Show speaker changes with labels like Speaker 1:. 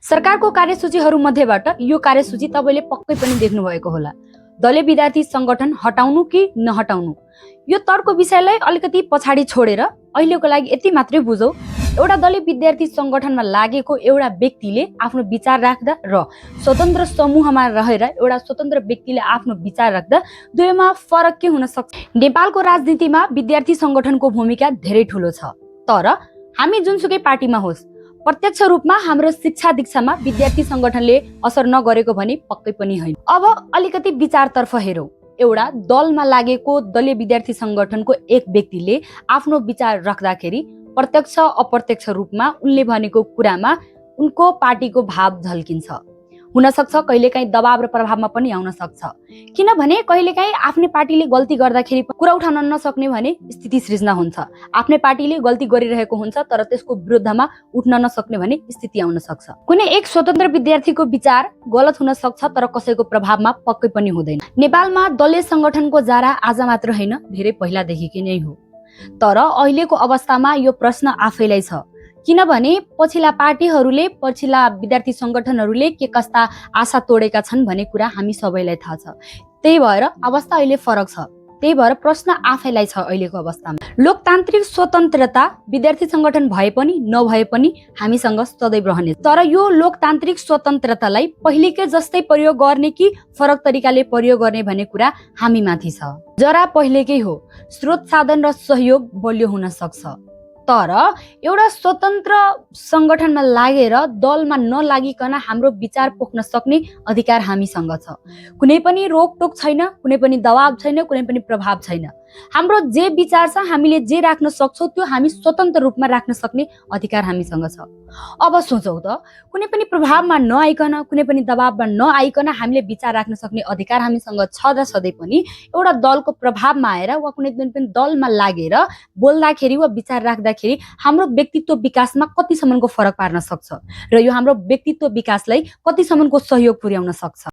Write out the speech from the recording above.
Speaker 1: सरकारको कार्यसूचीहरूमध्येबाट यो कार्यसूची तपाईले पक्कै पनि देख्नुभएको होला। दलीय विद्यार्थी संगठन हटाउनु कि नहटाउनु, यो तर्क विषयलाई अलिकति पछाडी छोडेर अहिलेको लागि यति मात्रै बुझौं। एउटा दलीय विद्यार्थी संगठनमा लागेको एउटा व्यक्तिले आफ्नो विचार राख्दा र स्वतन्त्र समूहमा रहेर एउटा स्वतन्त्र व्यक्तिले आफ्नो विचार राख्दा दुवैमा फरक के हुन सक्छ? नेपालको राजनीतिमा विद्यार्थी संगठनको भूमिका धेरै ठूलो छ। तर हामी जुनसुकै पार्टीमा होस्, प्रत्यक्ष रूपमा हाम्रो शिक्षा दीक्षामा विद्यार्थी संगठनले असर नगरेको भने पक्कै पनि होइन। अब अलिकति विचारतर्फ हेरौं। एउटा दलमा लागेको दलीय विद्यार्थी संगठनको एक व्यक्तिले आफ्नो विचार राख्दाखेरि प्रत्यक्ष अप्रत्यक्ष रूपमा उनले भनेको कुरामा उनको पार्टीको भाव झल्किन्छ। हुन सक्छ कहिलेकाहीँ दबाव र प्रभावमा पनि आउन सक्छ। किनभने कहिलेकाहीँ आफ्नै पार्टीले गल्ती गर्दाखेरि कुरा उठाउन नसक्ने भने स्थिति सृजना हुन्छ। आफ्नै पार्टीले गल्ती गरिरहेको हुन्छ तर त्यसको विरुद्धमा उठ्न नसक्ने भने स्थिति आउन सक्छ। कुनै एक स्वतन्त्र विद्यार्थीको विचार गलत हुन सक्छ तर कसैको प्रभावमा पक्कै पनि हुँदैन। नेपालमा दलीय संगठनको जारा आज मात्र होइन, धेरै पहिलादेखि नै हो। तर अहिलेको अवस्थामा यो प्रश्न आफैलाई छ। किनभने पछिल्ला पार्टीहरूले, पछिल्ला विद्यार्थी संगठनहरूले के कस्ता आशा तोडेका छन् भन्ने कुरा हामी सबैलाई थाहा छ। त्यही भएर अवस्था अहिले फरक छ। त्यही भएर प्रश्न आफैलाई छ अहिलेको अवस्थामा। लोकतान्त्रिक स्वतन्त्रता विद्यार्थी संगठन भए पनि नभए पनि हामीसँग सदैव रहने। तर यो लोकतान्त्रिक स्वतन्त्रतालाई पहिलेकै जस्तै प्रयोग गर्ने कि फरक तरिकाले प्रयोग गर्ने भन्ने कुरा हामी माथि छ। जरा पहिलेकै हो, स्रोत साधन र सहयोग बलियो हुन सक्छ। तर एउटा स्वतन्त्र संगठनमा लागेर दलमा नलागिकन हाम्रो विचार पोख्न सक्ने अधिकार हामीसँग छ। कुनै पनि रोकटोक छैन, कुनै पनि दबाव छैन, कुनै पनि प्रभाव छैन। हाम्रो जे विचार छ, हामीले जे राख्न सक्छौं त्यो हामी स्वतन्त्र रूपमा राख्न सक्ने अधिकार हामीसँग छ। अब सोचौं त, कुनै पनि प्रभावमा नआइकन, कुनै पनि दबावमा नआइकन हामीले विचार राख्न सक्ने अधिकार हामीसँग छँदा सधैँ पनि एउटा दलको प्रभावमा आएर वा कुनै पनि दलमा लागेर बोल्दाखेरि वा विचार राख्दाखेरि हाम्रो व्यक्तित्व विकासमा कतिसम्मको फरक पार्न सक्छ र यो हाम्रो व्यक्तित्व विकासलाई कतिसम्मको सहयोग पुर्याउन सक्छ।